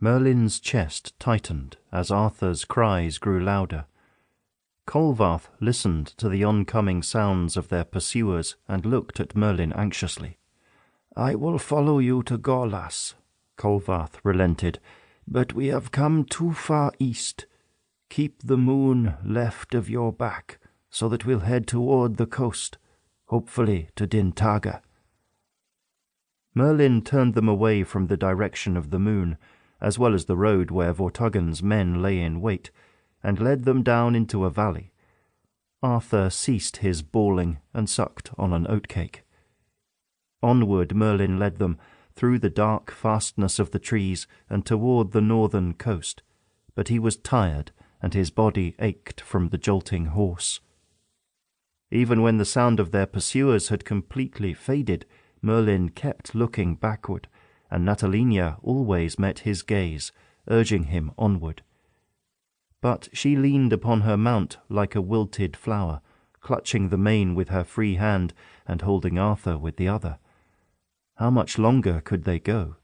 Merlin's chest tightened as Arthur's cries grew louder. Colvarth listened to the oncoming sounds of their pursuers and looked at Merlin anxiously. "I will follow you to Gorlas," Colvarth relented, "but we have come too far east. Keep the moon left of your back, so that we'll head toward the coast, hopefully to Dintaga." Merlin turned them away from the direction of the moon, as well as the road where Vortigern's men lay in wait, and led them down into a valley. Arthur ceased his bawling and sucked on an oatcake. Onward Merlin led them, through the dark fastness of the trees and toward the northern coast, but he was tired and his body ached from the jolting horse. Even when the sound of their pursuers had completely faded, Merlin kept looking backward, and Natalenya always met his gaze, urging him onward. But she leaned upon her mount like a wilted flower, clutching the mane with her free hand and holding Arthur with the other. How much longer could they go?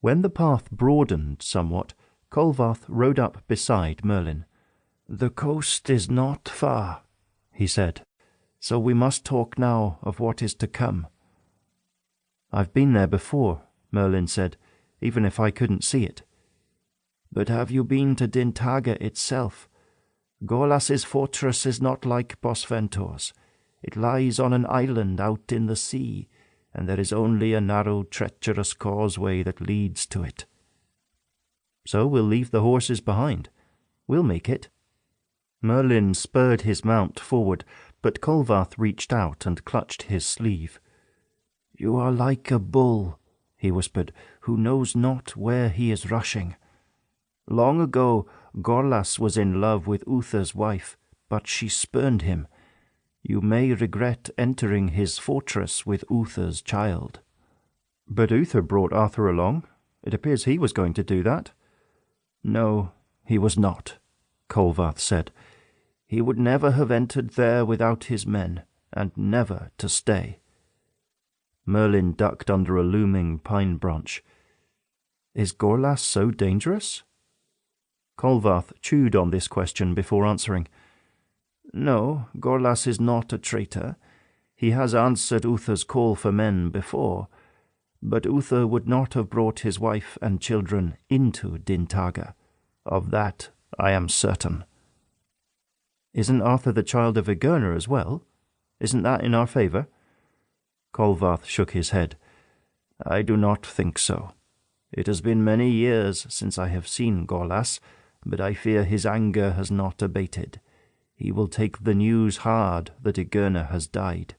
When the path broadened somewhat, Colvarth rode up beside Merlin. "The coast is not far," he said, "so we must talk now of what is to come." "I've been there before," Merlin said, "even if I couldn't see it." "But have you been to Dintaga itself? Gorlas's fortress is not like Bosventor's. It lies on an island out in the sea, and there is only a narrow, treacherous causeway that leads to it." "So we'll leave the horses behind. We'll make it." Merlin spurred his mount forward, but Colvarth reached out and clutched his sleeve. "You are like a bull," he whispered, "who knows not where he is rushing. Long ago Gorlas was in love with Uther's wife, but she spurned him. You may regret entering his fortress with Uther's child." "But Uther brought Arthur along. It appears he was going to do that." "No, he was not," Colvarth said. "He would never have entered there without his men, and never to stay." Merlin ducked under a looming pine branch. "Is Gorlas so dangerous?" Colvarth chewed on this question before answering. "No, Gorlas is not a traitor. He has answered Uther's call for men before, but Uther would not have brought his wife and children into Dintaga. Of that I am certain." "Isn't Arthur the child of Igurna as well? Isn't that in our favour?" Colvarth shook his head. "I do not think so. It has been many years since I have seen Gorlas, but I fear his anger has not abated. He will take the news hard that Igurna has died."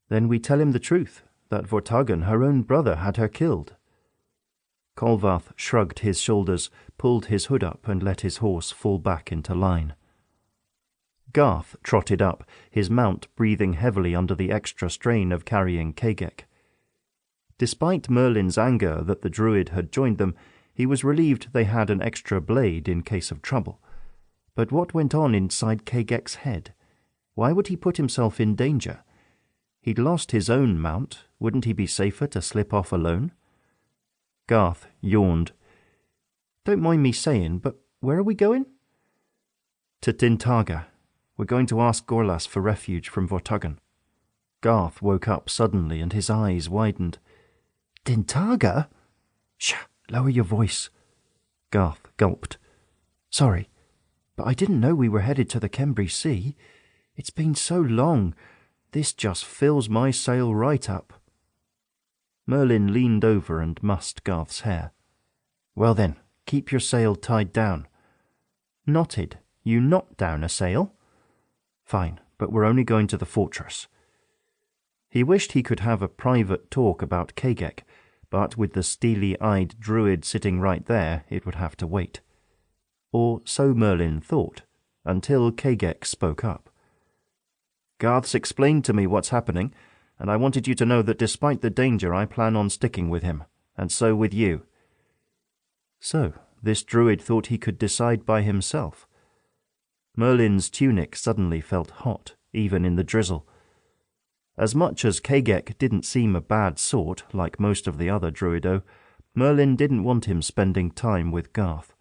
"Then we tell him the truth, that Vortigern, her own brother, had her killed." Colvarth shrugged his shoulders, pulled his hood up, and let his horse fall back into line. Garth trotted up, his mount breathing heavily under the extra strain of carrying Kagek. Despite Merlin's anger that the Druid had joined them, he was relieved they had an extra blade in case of trouble. But what went on inside Kagek's head? Why would he put himself in danger? He'd lost his own mount. Wouldn't he be safer to slip off alone? Garth yawned. "Don't mind me saying, but where are we going?" "To Dintaga. We're going to ask Gorlas for refuge from Vortigern." Garth woke up suddenly and his eyes widened. "Dintaga?" "Shh! Lower your voice." Garth gulped. "Sorry, but I didn't know we were headed to the Cambry Sea. It's been so long. This just fills my sail right up." Merlin leaned over and mussed Garth's hair. "Well then, keep your sail tied down." "Knotted? You knot down a sail?" "Fine, but we're only going to the fortress." He wished he could have a private talk about Kagek, but with the steely-eyed Druid sitting right there, it would have to wait. Or so Merlin thought, until Kagek spoke up. "Garth's explained to me what's happening, and I wanted you to know that despite the danger I plan on sticking with him, and so with you." So, this Druid thought he could decide by himself. Merlin's tunic suddenly felt hot, even in the drizzle. As much as Kagek didn't seem a bad sort, like most of the other Druido, Merlin didn't want him spending time with Garth.